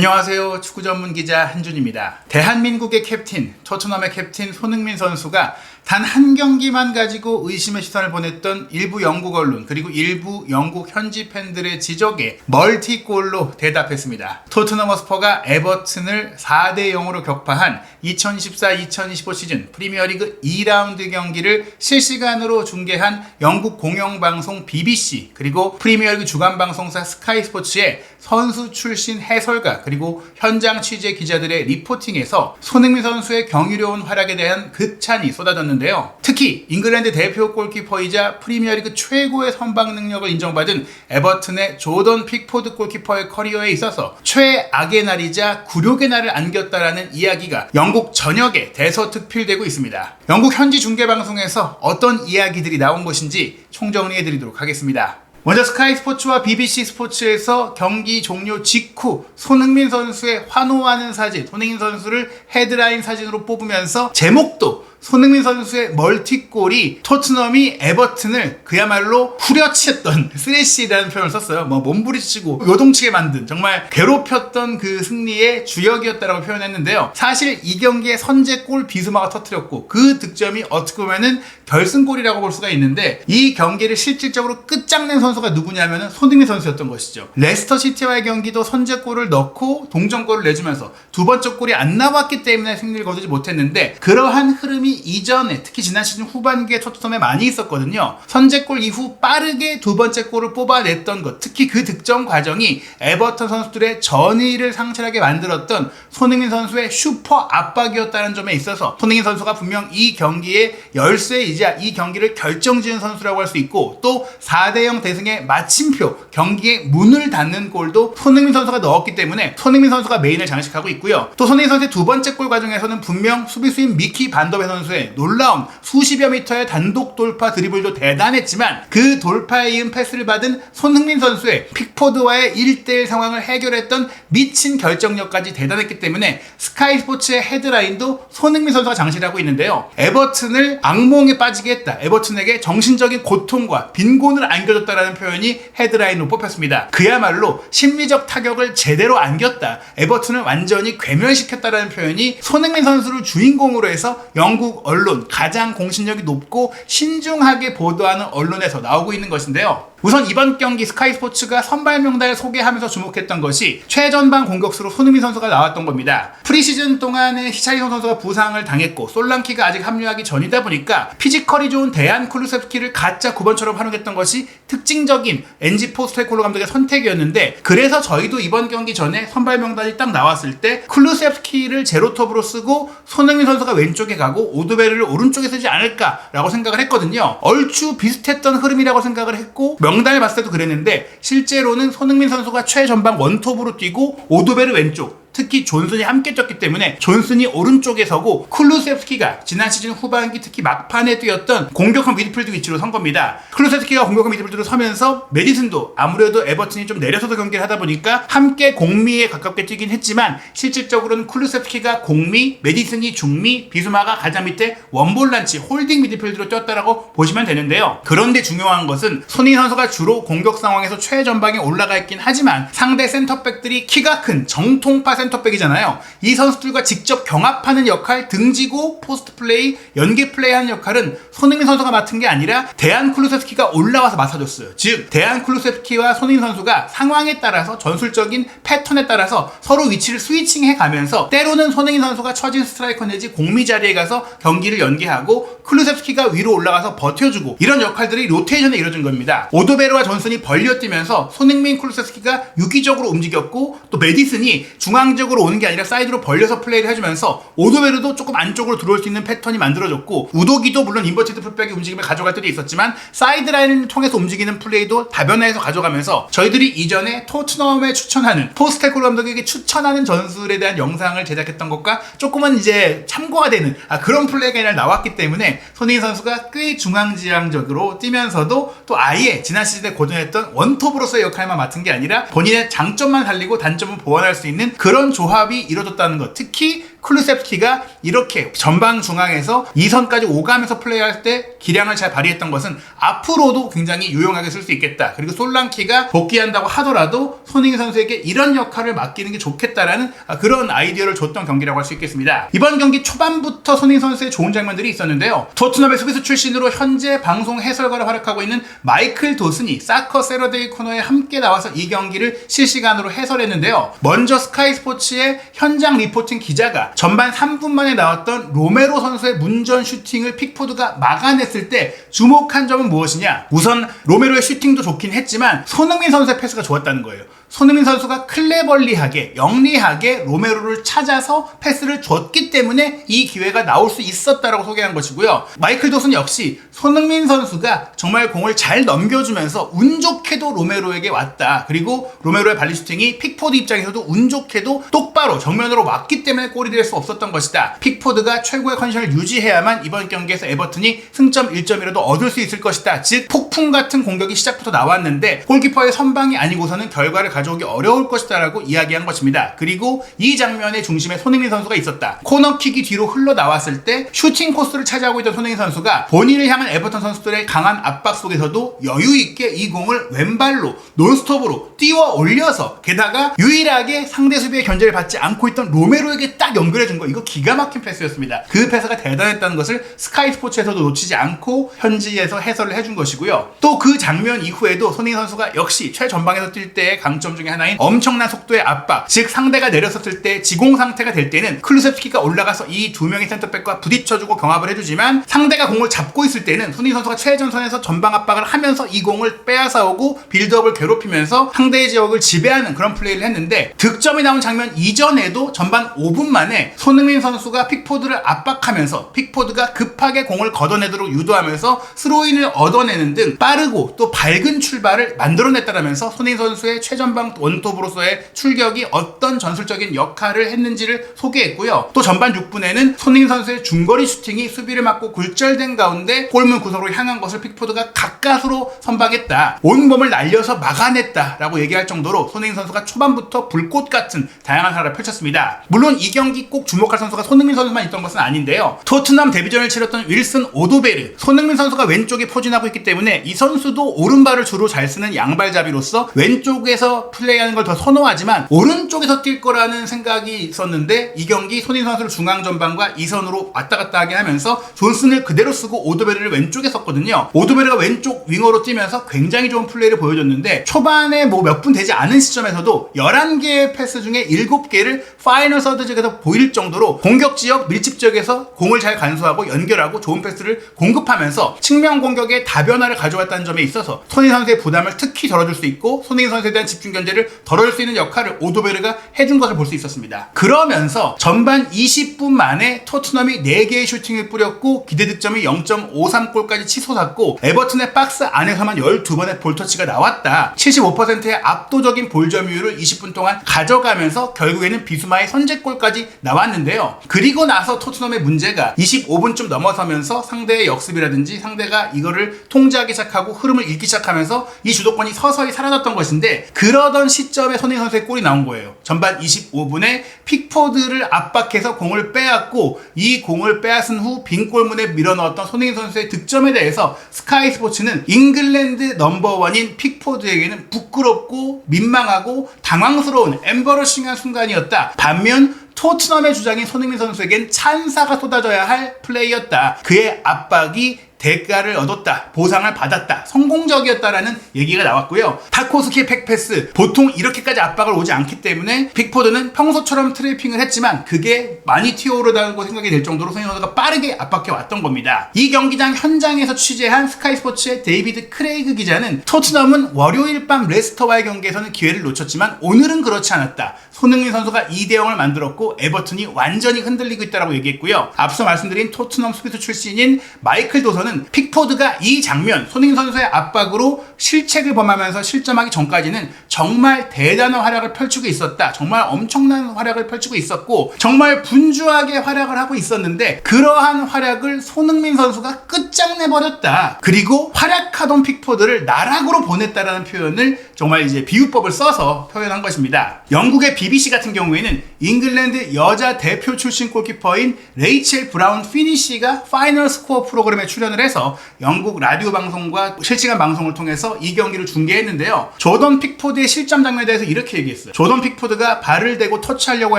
안녕하세요. 축구 전문 기자 한준입니다. 대한민국의 캡틴, 토트넘의 캡틴 손흥민 선수가 단 한 경기만 가지고 의심의 시선을 보냈던 일부 영국 언론 그리고 일부 영국 현지 팬들의 지적에 멀티골로 대답했습니다. 토트넘 허스퍼가 에버튼을 4대 0으로 격파한 2024-2025 시즌 프리미어리그 2라운드 경기를 실시간으로 중계한 영국 공영방송 BBC 그리고 프리미어리그 주간방송사 스카이 스포츠의 선수 출신 해설가 그리고 현장 취재 기자들의 리포팅에서 손흥민 선수의 경이로운 활약에 대한 극찬이 쏟아졌는데요. 특히 잉글랜드 대표 골키퍼이자 프리미어리그 최고의 선방 능력을 인정받은 에버튼의 조던 픽포드 골키퍼의 커리어에 있어서 최악의 날이자 굴욕의 날을 안겼다라는 이야기가 영국 전역에 대서특필되고 있습니다. 영국 현지 중계방송에서 어떤 이야기들이 나온 것인지 총정리해드리도록 하겠습니다. 먼저 스카이 스포츠와 BBC 스포츠에서 경기 종료 직후 손흥민 선수의 환호하는 사진, 손흥민 선수를 헤드라인 사진으로 뽑으면서 제목도 손흥민 선수의 멀티골이 토트넘이 에버튼을 그야말로 후려치었던 스레시라는 표현을 썼어요. 몸부림치고 요동치게 만든 정말 괴롭혔던 그 승리의 주역이었다라고 표현했는데요. 사실 이 경기에 선제골 비수마가 터뜨렸고 그 득점이 어떻게 보면은 결승골이라고 볼 수가 있는데 이 경기를 실질적으로 끝장낸 선수가 누구냐면은 손흥민 선수였던 것이죠. 레스터 시티와의 경기도 선제골을 넣고 동점골을 내주면서 두 번째 골이 안 나왔기 때문에 승리를 거두지 못했는데 그러한 흐름이 이전에 특히 지난 시즌 후반기에 토트넘에 많이 있었거든요. 선제골 이후 빠르게 두 번째 골을 뽑아냈던 것, 특히 그 득점 과정이 에버턴 선수들의 전의를 상실하게 만들었던 손흥민 선수의 슈퍼 압박이었다는 점에 있어서 손흥민 선수가 분명 이 경기의 열쇠이자 이 경기를 결정지은 선수라고 할 수 있고 또 4대0 대승의 마침표, 경기의 문을 닫는 골도 손흥민 선수가 넣었기 때문에 손흥민 선수가 메인을 장식하고 있고요. 또 손흥민 선수의 두 번째 골 과정에서는 분명 수비수인 미키 반더벤 선수의 놀라운 수십여 미터의 단독 돌파 드리블도 대단했지만 그 돌파에 이은 패스를 받은 손흥민 선수의 픽포드와의 1대1 상황을 해결했던 미친 결정력까지 대단했기 때문에 스카이 스포츠의 헤드라인도 손흥민 선수가 장식하고 있는데요. 에버튼을 악몽에 빠지게 했다. 에버튼에게 정신적인 고통과 빈곤을 안겨줬다라는 표현이 헤드라인으로 뽑혔습니다. 그야말로 심리적 타격을 제대로 안겼다. 에버튼을 완전히 괴멸시켰다라는 표현이 손흥민 선수를 주인공으로 해서 영국 언론, 가장 공신력이 높고 신중하게 보도하는 언론에서 나오고 있는 것인데요. 우선 이번 경기 스카이 스포츠가 선발 명단을 소개하면서 주목했던 것이 최전방 공격수로 손흥민 선수가 나왔던 겁니다. 프리시즌 동안에 히차리송 선수가 부상을 당했고 솔랑키가 아직 합류하기 전이다 보니까 피지컬이 좋은 데안 쿨루세프키를 가짜 9번처럼 활용했던 것이 특징적인 엔지 포스테코글루 감독의 선택이었는데 그래서 저희도 이번 경기 전에 선발 명단이 딱 나왔을 때 쿨루세프키를 제로톱으로 쓰고 손흥민 선수가 왼쪽에 가고 오드베르를 오른쪽에 쓰지 않을까라고 생각을 했거든요. 얼추 비슷했던 흐름이라고 생각을 했고 명단을 봤을 때도 그랬는데 실제로는 손흥민 선수가 최전방 원톱으로 뛰고 오드베르 왼쪽 특히 존슨이 함께 뛰었기 때문에 존슨이 오른쪽에 서고 쿨루세프스키가 지난 시즌 후반기 특히 막판에 뛰었던 공격형 미드필드 위치로 선 겁니다. 쿨루세프스키가 공격형 미드필드로 서면서 메디슨도 아무래도 에버튼이 좀 내려서도 경기를 하다 보니까 함께 공미에 가깝게 뛰긴 했지만 실질적으로는 쿨루세프스키가 공미, 메디슨이 중미, 비수마가 가장 밑에 원볼란치 홀딩 미드필드로 뛰었다라고 보시면 되는데요. 그런데 중요한 것은 손흥민 선수가 주로 공격 상황에서 최전방에 올라가 있긴 하지만 상대 센터백들이 키가 큰 정통파 센터백이잖아요. 이 선수들과 직접 경합하는 역할, 등지고 포스트 플레이, 연계 플레이하는 역할은 손흥민 선수가 맡은 게 아니라 데안 쿨루세프스키가 올라와서 맡아줬어요. 즉 데안 쿨루세프스키와 손흥민 선수가 상황에 따라서 전술적인 패턴에 따라서 서로 위치를 스위칭해 가면서 때로는 손흥민 선수가 처진 스트라이커 내지 공미 자리에 가서 경기를 연계하고 쿨루세프스키가 위로 올라가서 버텨주고 이런 역할들이 로테이션에 이루어진 겁니다. 오드베르와 존슨이 벌려뛰면서 손흥민, 쿨루세프스키가 유기적으로 움직였고 또 메디슨이 중앙적으로 오는 게 아니라 사이드로 벌려서 플레이를 해주면서 오드베르도 조금 안쪽으로 들어올 수 있는 패턴이 만들어졌고 우도기도 물론 인버티드 풀백의 움직임을 가져갈 때도 있었지만 사이드라인을 통해서 움직이는 플레이도 다변화해서 가져가면서 저희들이 이전에 토트넘에 추천하는 포스테코글루 감독에게 추천하는 전술에 대한 영상을 제작했던 것과 조금은 이제 참고가 되는 그런 플레이가 이날 나왔기 때문에 손흥민 선수가 꽤 중앙지향적으로 뛰면서도 또 아예 지난 시즌에 고전했던 원톱으로서의 역할만 맡은 게 아니라 본인의 장점만 살리고 단점은 보완할 수 있는 그런 그런 조합이 이루어졌다는 것. 특히 클루셉스키가 이렇게 전방 중앙에서 2선까지 오가면서 플레이할 때 기량을 잘 발휘했던 것은 앞으로도 굉장히 유용하게 쓸 수 있겠다. 그리고 솔랑키가 복귀한다고 하더라도 손흥민 선수에게 이런 역할을 맡기는 게 좋겠다라는 그런 아이디어를 줬던 경기라고 할 수 있겠습니다. 이번 경기 초반부터 손흥민 선수의 좋은 장면들이 있었는데요. 토트넘의 수비수 출신으로 현재 방송 해설가로 활약하고 있는 마이클 도슨이 사커 세러데이 코너에 함께 나와서 이 경기를 실시간으로 해설했는데요. 먼저 스카이 스포츠의 현장 리포팅 기자가 전반 3분 만에 나왔던 로메로 선수의 문전 슈팅을 픽포드가 막아냈을 때 주목한 점은 무엇이냐? 우선 로메로의 슈팅도 좋긴 했지만 손흥민 선수의 패스가 좋았다는 거예요. 손흥민 선수가 클레벌리하게 영리하게 로메로를 찾아서 패스를 줬기 때문에 이 기회가 나올 수 있었다라고 소개한 것이고요. 마이클 도슨 역시 손흥민 선수가 정말 공을 잘 넘겨주면서 운 좋게도 로메로에게 왔다. 그리고 로메로의 발리 슈팅이 픽포드 입장에서도 운 좋게도 똑바로 정면으로 왔기 때문에 골이 될 수 없었던 것이다. 픽포드가 최고의 컨디션을 유지해야만 이번 경기에서 에버튼이 승점 1점이라도 얻을 수 있을 것이다. 즉 폭풍 같은 공격이 시작부터 나왔는데 골키퍼의 선방이 아니고서는 결과를 가져오기 어려울 것이다 라고 이야기한 것입니다. 그리고 이 장면의 중심에 손흥민 선수가 있었다. 코너킥이 뒤로 흘러나왔을 때 슈팅 코스를 차지하고 있던 손흥민 선수가 본인을 향한 에버턴 선수들의 강한 압박 속에서도 여유있게 이 공을 왼발로 논스톱으로 띄워 올려서 게다가 유일하게 상대 수비의 견제를 받지 않고 있던 로메로에게 딱 연결해준 거. 이거 기가 막힌 패스였습니다. 그 패스가 대단했다는 것을 스카이 스포츠에서도 놓치지 않고 현지에서 해설을 해준 것이고요. 또 그 장면 이후에도 손흥민 선수가 역시 최전방에서 뛸 때의 강점 중에 하나인 엄청난 속도의 압박, 즉 상대가 내렸었을 때 지공 상태가 될 때는 클루셉스키가 올라가서 이 두 명의 센터백과 부딪혀주고 경합을 해주지만 상대가 공을 잡고 있을 때는 손흥민 선수가 최전선에서 전방 압박을 하면서 이 공을 빼앗아오고 빌드업을 괴롭히면서 상대의 지역을 지배하는 그런 플레이를 했는데 득점이 나온 장면 이전에도 전반 5분 만에 손흥민 선수가 픽포드를 압박하면서 픽포드가 급하게 공을 걷어내도록 유도하면서 스로인을 얻어내는 등 빠르고 또 밝은 출발을 만들어냈다라면서 손흥민 선수의 최전방 원톱으로서의 출격이 어떤 전술적인 역할을 했는지를 소개했고요. 또 전반 6분에는 손흥민 선수의 중거리 슈팅이 수비를 막고 굴절된 가운데 골문 구석으로 향한 것을 픽포드가 가까스로 선방했다. 온몸을 날려서 막아냈다라고 얘기할 정도로 손흥민 선수가 초반부터 불꽃 같은 다양한 활약을 펼쳤습니다. 물론 이 경기 꼭 주목할 선수가 손흥민 선수만 있던 것은 아닌데요. 토트넘 데뷔전을 치렀던 윌슨 오도베르, 손흥민 선수가 왼쪽에 포진하고 있기 때문에 이 선수도 오른발을 주로 잘 쓰는 양발잡이로서 왼쪽에서 플레이하는 걸 더 선호하지만 오른쪽에서 뛸 거라는 생각이 있었는데 이 경기 손흥민 선수를 중앙 전방과 2선으로 왔다 갔다 하게 하면서 존슨을 그대로 쓰고 오도베르를 왼쪽에 썼거든요. 오도베르가 왼쪽 윙어로 뛰면서 굉장히 좋은 플레이를 보여줬는데 초반에 몇 분 되지 않은 시점에서도 11개의 패스 중에 7개를 파이널 서드 지역에서 보일 정도로 공격 지역 밀집 지역에서 공을 잘 간수하고 연결하고 좋은 패스를 공급하면서 측면 공격의 다변화를 가져왔다는 점에 있어서 손흥민 선수의 부담을 특히 덜어줄 수 있고 손흥민 선수에 대한 집중 견제를 덜어줄 수 있는 역할을 오도베르가 해준 것을 볼 수 있었습니다. 그러면서 전반 20분 만에 토트넘이 4개의 슈팅을 뿌렸고 기대 득점이 0.53골까지 치솟았고 에버튼의 박스 안에서만 12번의 볼터치가 나왔다. 75%의 압도적인 볼 점유율을 20분 동안 가져가면서 결국에는 비수마의 선제골까지 나왔는데요. 그리고 나서 토트넘의 문제가 25분쯤 넘어서면서 상대의 역습이라든지 상대가 이거를 통제하기 시작하고 흐름을 읽기 시작하면서 이 주도권이 서서히 사라졌던 것인데 그러던 시점에 손흥민 선수의 골이 나온 거예요. 전반 25분에 픽포드를 압박해서 공을 빼앗고 이 공을 빼앗은 후 빈 골문에 밀어넣었던 손흥민 선수의 득점에 대해서 스카이 스포츠는 잉글랜드 넘버원인 픽포드에게는 부끄럽고 민망하고 당황스러운 엠버러싱한 순간이었다. 반면 토트넘의 주장인 손흥민 선수에겐 찬사가 쏟아져야 할 플레이였다. 그의 압박이 대가를 얻었다. 보상을 받았다. 성공적이었다라는 얘기가 나왔고요. 타코스키의 팩패스, 보통 이렇게까지 압박을 오지 않기 때문에 픽포드는 평소처럼 트래핑을 했지만 그게 많이 튀어오르다고 생각이 될 정도로 손흥민 선수가 빠르게 압박해 왔던 겁니다. 이 경기장 현장에서 취재한 스카이 스포츠의 데이비드 크레이그 기자는 토트넘은 월요일 밤 레스터와의 경기에서는 기회를 놓쳤지만 오늘은 그렇지 않았다. 손흥민 선수가 2대0을 만들었고 에버튼이 완전히 흔들리고 있다고 얘기했고요. 앞서 말씀드린 토트넘 수비수 출신인 마이클 도선은 픽포드가 이 장면, 손흥민 선수의 압박으로 실책을 범하면서 실점하기 전까지는 정말 대단한 활약을 펼치고 있었다. 정말 엄청난 활약을 펼치고 있었고 정말 분주하게 활약을 하고 있었는데 그러한 활약을 손흥민 선수가 끝장내버렸다. 그리고 활약하던 픽포드를 나락으로 보냈다라는 표현을 정말 이제 비유법을 써서 표현한 것입니다. 영국의 BBC 같은 경우에는 잉글랜드 여자 대표 출신 골키퍼인 레이첼 브라운 피니시가 파이널 스코어 프로그램에 출연을 해서 영국 라디오 방송과 실시간 방송을 통해서 이 경기를 중계했는데요. 조던 픽포드의 실점 장면에 대해서 이렇게 얘기했어요. 조던 픽포드가 발을 대고 터치하려고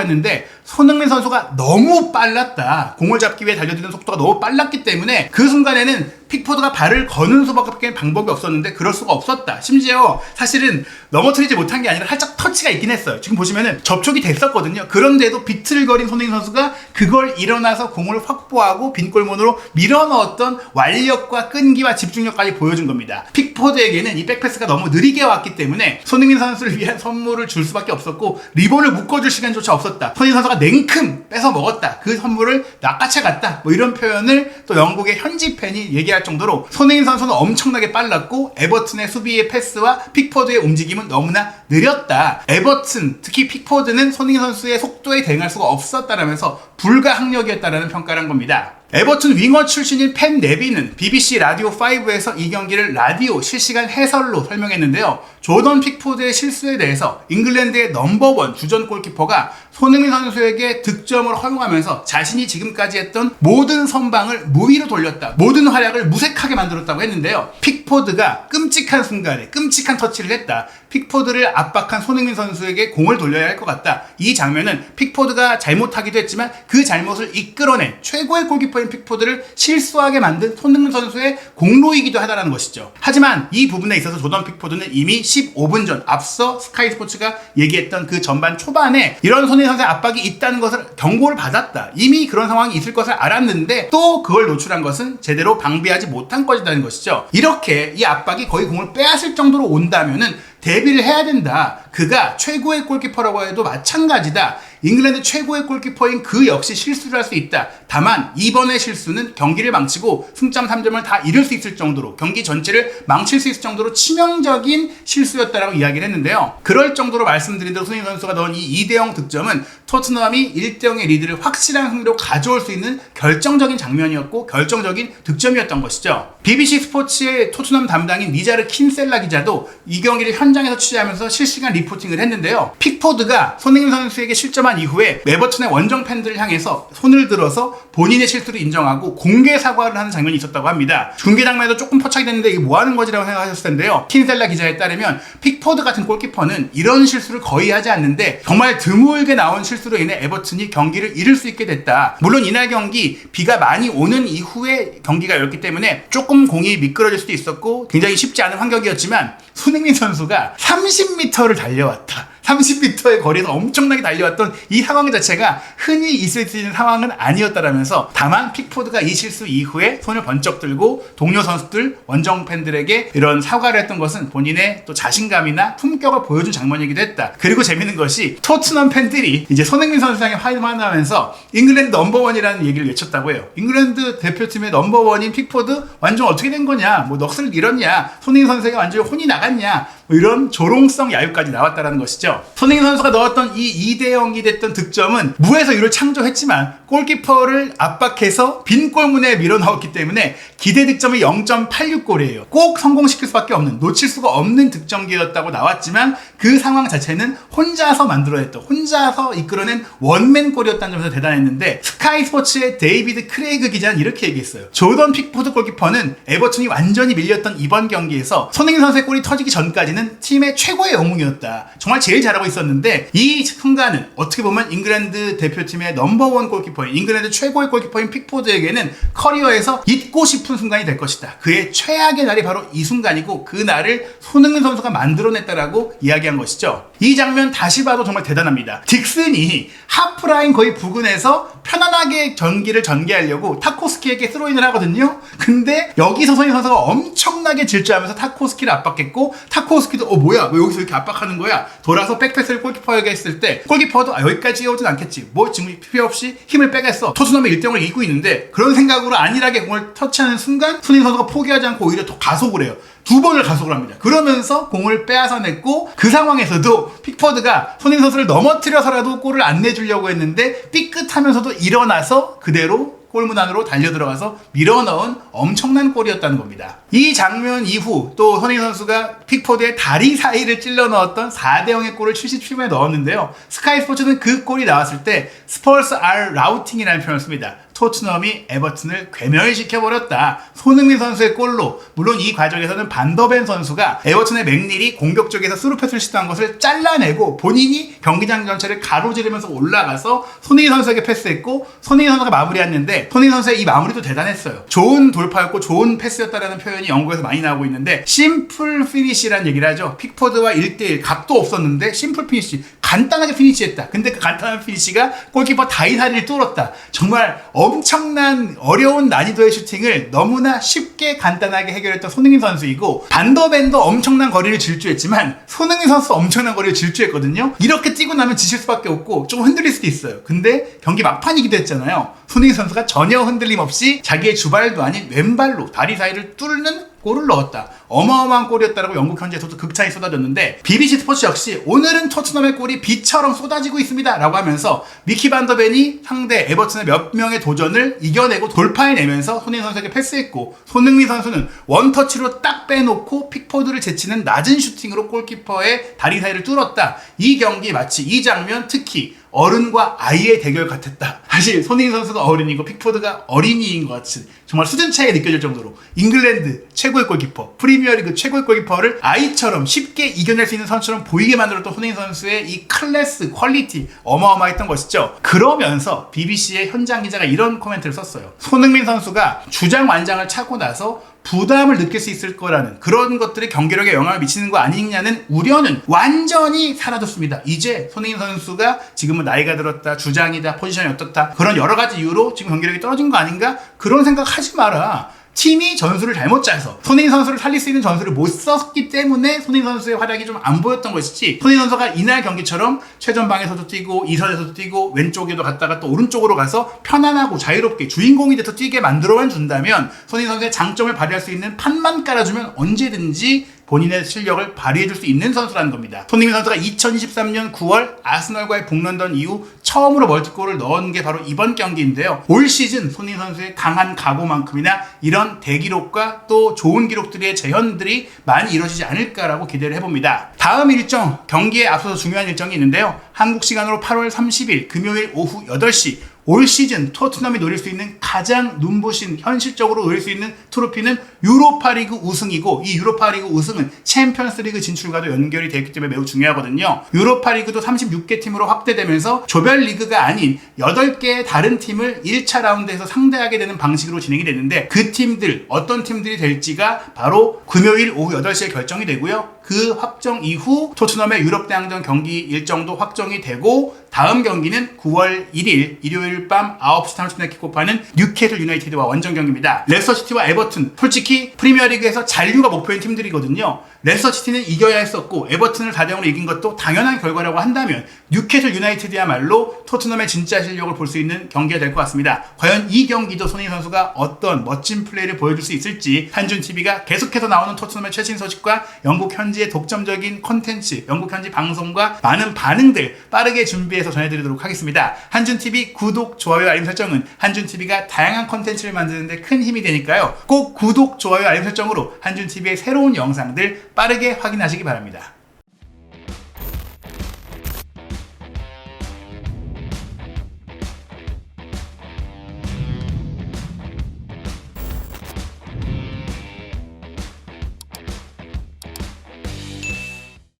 했는데 손흥민 선수가 너무 빨랐다. 공을 잡기 위해 달려드는 속도가 너무 빨랐기 때문에 그 순간에는 픽포드가 발을 거는 수밖에 방법이 없었는데 그럴 수가 없었다. 심지어 사실은 넘어뜨리지 못한 게 아니라 살짝 터치가 있긴 했어요. 지금 보시면은 접촉이 됐었거든요. 그런데도 비틀거린 손흥민 선수가 그걸 일어나서 공을 확보하고 빈골문으로 밀어넣었던 완력과 끈기와 집중력까지 보여준 겁니다. 픽포드에게는 이 백패스가 너무 느리게 왔기 때문에 손흥민 선수를 위한 선물을 줄 수밖에 없었고 리본을 묶어줄 시간조차 없었다. 손흥민 선수가 냉큼 뺏어 먹었다. 그 선물을 낚아채 갔다. 뭐 이런 표현을 또 영국의 현지 팬이 얘기할 정도로 손흥민 선수는 엄청나게 빨랐고 에버튼의 수비의 패스와 픽포드의 움직임은 너무나 느렸다. 에버튼, 특히 픽포드는 손흥민 선수의 속도에 대응할 수가 없었다라면서 불가항력이었다라는 평가를 한 겁니다. 에버튼 윙어 출신인 팬 네비는 BBC 라디오 5에서 이 경기를 라디오 실시간 해설로 설명했는데요. 조던 픽포드의 실수에 대해서 잉글랜드의 넘버원 주전 골키퍼가 손흥민 선수에게 득점을 허용하면서 자신이 지금까지 했던 모든 선방을 무위로 돌렸다. 모든 활약을 무색하게 만들었다고 했는데요. 픽포드가 끔찍한 순간에 끔찍한 터치를 했다. 픽포드를 압박한 손흥민 선수에게 공을 돌려야 할 것 같다. 이 장면은 픽포드가 잘못하기도 했지만 그 잘못을 이끌어낸 최고의 골키퍼인 픽포드를 실수하게 만든 손흥민 선수의 공로이기도 하다는 것이죠. 하지만 이 부분에 있어서 조던 픽포드는 이미 15분 전 앞서 스카이 스포츠가 얘기했던 그 전반 초반에 이런 손흥민 선수의 압박이 있다는 것을 경고를 받았다. 이미 그런 상황이 있을 것을 알았는데 또 그걸 노출한 것은 제대로 방비하지 못한 것이라는 것이죠. 이렇게 이 압박이 거의 공을 빼앗을 정도로 온다면은 대비를 해야 된다. 그가 최고의 골키퍼라고 해도 마찬가지다. 잉글랜드 최고의 골키퍼인 그 역시 실수를 할 수 있다. 다만 이번의 실수는 경기를 망치고 승점 3점을 다 잃을 수 있을 정도로 경기 전체를 망칠 수 있을 정도로 치명적인 실수였다라고 이야기를 했는데요. 그럴 정도로 말씀드린 대로 손흥민 선수가 넣은 이 2대0 득점은 토트넘이 1대0의 리드를 확실한 승리로 가져올 수 있는 결정적인 장면이었고 결정적인 득점이었던 것이죠. BBC 스포츠의 토트넘 담당인 니자르 킨셀라 기자도 이 경기를 현장에서 취재하면서 실시간 리포팅을 했는데요. 픽포드가 손흥민 선수에게 실점한 이후에 에버튼의 원정 팬들을 향해서 손을 들어서 본인의 실수를 인정하고 공개 사과를 하는 장면이 있었다고 합니다. 중계 장면에도 조금 포착이 됐는데 이게 뭐 하는 거지라고 생각하셨을 텐데요. 킨셀라 기자에 따르면 픽포드 같은 골키퍼는 이런 실수를 거의 하지 않는데 정말 드물게 나온 실수로 인해 에버튼이 경기를 잃을 수 있게 됐다. 물론 이날 경기 비가 많이 오는 이후에 경기가 열렸기 때문에 조금 공이 미끄러질 수도 있었고 굉장히 쉽지 않은 환경이었지만 손흥민 선수가 30m를 달려왔다. 30m의 거리에서 엄청나게 달려왔던 이 상황 자체가 흔히 있을 수 있는 상황은 아니었다라면서 다만 픽포드가 이 실수 이후에 손을 번쩍 들고 동료 선수들, 원정 팬들에게 이런 사과를 했던 것은 본인의 또 자신감이나 품격을 보여준 장면이기도 했다. 그리고 재밌는 것이 토트넘 팬들이 이제 손흥민 선수 향해 환호하면서 잉글랜드 넘버원이라는 얘기를 외쳤다고 해요. 잉글랜드 대표팀의 넘버원인 픽포드 완전 어떻게 된 거냐, 뭐 넋을 잃었냐, 손흥민 선수가 완전히 혼이 나갔냐, 뭐 이런 조롱성 야유까지 나왔다라는 것이죠. 손흥민 선수가 넣었던 이 2대0이 됐던 득점은 무에서 유를 창조했지만 골키퍼를 압박해서 빈 골문에 밀어넣었기 때문에 기대 득점이 0.86골이에요. 꼭 성공시킬 수밖에 없는, 놓칠 수가 없는 득점기였다고 나왔지만 그 상황 자체는 혼자서 만들어냈던, 혼자서 이끌어낸 원맨 골이었다는 점에서 대단했는데 스카이 스포츠의 데이비드 크레이그 기자는 이렇게 얘기했어요. 조던 픽포드 골키퍼는 에버튼이 완전히 밀렸던 이번 경기에서 손흥민 선수의 골이 터지기 전까지는 팀의 최고의 영웅이었다. 정말 제일 잘하고 있었는데 이 순간은 어떻게 보면 잉글랜드 대표팀의 넘버원 골키퍼인, 잉글랜드 최고의 골키퍼인 픽포드에게는 커리어에서 잊고 싶은 순간이 될 것이다. 그의 최악의 날이 바로 이 순간이고 그 날을 손흥민 선수가 만들어냈다라고 이야기한 것이죠. 이 장면 다시 봐도 정말 대단합니다. 딕슨이 하프라인 거의 부근에서 편안하게 전기를 전개하려고 타코스키에게 스로인을 하거든요. 근데 여기서 손흥민 선수가 엄청나게 질주하면서 타코스키를 압박했고 타코스키 포스키도 뭐야 왜 여기서 이렇게 압박하는 거야, 돌아서 백패스를 골키퍼에게 했을 때 골키퍼도 여기까지 오진 않겠지, 뭐 지금 필요 없이 힘을 빼겠어, 토트넘이 1대0을 이기고 있는데 그런 생각으로 안일하게 공을 터치하는 순간 손흥민 선수가 포기하지 않고 오히려 더 가속을 해요. 2번을 가속을 합니다. 그러면서 공을 빼앗아 냈고, 그 상황에서도 픽포드가 손흥민 선수를 넘어뜨려서라도 골을 안 내주려고 했는데 삐끗하면서도 일어나서 그대로 골문 안으로 달려들어가서 밀어넣은 엄청난 골이었다는 겁니다. 이 장면 이후 또 손흥민 선수가 픽포드의 다리 사이를 찔러 넣었던 4대0의 골을 77분에 넣었는데요. 스카이 스포츠는 그 골이 나왔을 때 스펄스 are routing이라는 표현을 씁니다. 토트넘이 에버튼을 괴멸시켜버렸다. 손흥민 선수의 골로, 물론 이 과정에서는 반더벤 선수가 에버튼의 맥닐이 공격 쪽에서 스루패스를 시도한 것을 잘라내고 본인이 경기장 전체를 가로지르면서 올라가서 손흥민 선수에게 패스했고, 손흥민 선수가 마무리했는데 손흥민 선수의 이 마무리도 대단했어요. 좋은 돌파였고 좋은 패스였다라는 표현이 영국에서 많이 나오고 있는데, 심플 피니시라는 얘기를 하죠. 픽포드와 1대1 각도 없었는데 심플 피니시, 간단하게 피니시했다. 근데 그 간단한 피니시가 골키퍼 다이사리를 뚫었다. 정말 엄청난 어려운 난이도의 슈팅을 너무나 쉽게 간단하게 해결했던 손흥민 선수이고, 반더벤도 엄청난 거리를 질주했지만 손흥민 선수 엄청난 거리를 질주했거든요. 이렇게 뛰고 나면 지칠 수밖에 없고 좀 흔들릴 수도 있어요. 근데 경기 막판이기도 했잖아요. 손흥민 선수가 전혀 흔들림 없이 자기의 주발도 아닌 왼발로 다리 사이를 뚫는 골을 넣었다. 어마어마한 골이었다라고 영국 현지에서도 극찬이 쏟아졌는데, BBC 스포츠 역시 오늘은 토트넘의 골이 비처럼 쏟아지고 있습니다 라고 하면서 미키 반더벤이 상대 에버튼의 몇 명의 도전을 이겨내고 돌파해내면서 손흥민 선수에게 패스했고, 손흥민 선수는 원터치로 딱 빼놓고 픽포드를 제치는 낮은 슈팅으로 골키퍼의 다리 사이를 뚫었다. 이 경기 마치 이 장면 특히 어른과 아이의 대결 같았다. 사실 손흥민 선수가 어른이고 픽포드가 어린이인 것 같은 정말 수준 차이가 느껴질 정도로 잉글랜드 최고의 골키퍼, 프리미어리그 최고의 골키퍼를 아이처럼 쉽게 이겨낼 수 있는 선수처럼 보이게 만들었던 손흥민 선수의 이 클래스, 퀄리티 어마어마했던 것이죠. 그러면서 BBC의 현장 기자가 이런 코멘트를 썼어요. 손흥민 선수가 주장 완장을 차고 나서 부담을 느낄 수 있을 거라는 그런 것들이 경기력에 영향을 미치는 거 아니냐는 우려는 완전히 사라졌습니다. 이제 손흥민 선수가 지금은 나이가 들었다, 주장이다, 포지션이 어떻다, 그런 여러 가지 이유로 지금 경기력이 떨어진 거 아닌가? 그런 생각 하지 마라. 팀이 전술을 잘못 짜서 손흥민 선수를 살릴 수 있는 전술을 못 썼기 때문에 손흥민 선수의 활약이 좀 안 보였던 것이지, 손흥민 선수가 이날 경기처럼 최전방에서도 뛰고 2선에서도 뛰고 왼쪽에도 갔다가 또 오른쪽으로 가서 편안하고 자유롭게 주인공이 돼서 뛰게 만들어만 준다면, 손흥민 선수의 장점을 발휘할 수 있는 판만 깔아주면 언제든지 본인의 실력을 발휘해줄 수 있는 선수라는 겁니다. 손흥민 선수가 2023년 9월 아스널과의 북런던 이후 처음으로 멀티골을 넣은 게 바로 이번 경기인데요. 올 시즌 손흥민 선수의 강한 각오만큼이나 이런 대기록과 또 좋은 기록들의 재현들이 많이 이루어지지 않을까라고 기대를 해봅니다. 다음 일정, 경기에 앞서서 중요한 일정이 있는데요. 한국 시간으로 8월 30일 금요일 오후 8시 올 시즌 토트넘이 노릴 수 있는 가장 눈부신, 현실적으로 노릴 수 있는 트로피는 유로파리그 우승이고, 이 유로파리그 우승은 챔피언스리그 진출과도 연결이 되었기 때문에 매우 중요하거든요. 유로파리그도 36개 팀으로 확대되면서 조별리그가 아닌 8개의 다른 팀을 1차 라운드에서 상대하게 되는 방식으로 진행이 되는데, 그 팀들, 어떤 팀들이 될지가 바로 금요일 오후 8시에 결정이 되고요. 그 확정 이후 토트넘의 유럽 대항전 경기 일정도 확정이 되고, 다음 경기는 9월 1일 일요일 밤 9시 30분에 킥오프하는 뉴캐슬 유나이티드와 원정 경기입니다. 레스터시티와 에버튼, 솔직히 프리미어리그에서 잔류가 목표인 팀들이거든요. 레스터시티는 이겨야 했었고 에버튼을 4대0으로 이긴 것도 당연한 결과라고 한다면, 뉴캐슬 유나이티드야말로 토트넘의 진짜 실력을 볼 수 있는 경기가 될 것 같습니다. 과연 이 경기도 손흥민 선수가 어떤 멋진 플레이를 보여줄 수 있을지 한준TV가 계속해서 나오는 토트넘의 최신 소식과 영국 현지의 독점적인 콘텐츠, 영국 현지 방송과 많은 반응들 빠르게 준비해서 전해드리도록 하겠습니다. 한준TV 구독, 좋아요, 알림 설정은 한준TV가 다양한 콘텐츠를 만드는 데 큰 힘이 되니까요. 꼭 구독, 좋아요, 알림 설정으로 한준TV의 새로운 영상들 빠르게 확인하시기 바랍니다.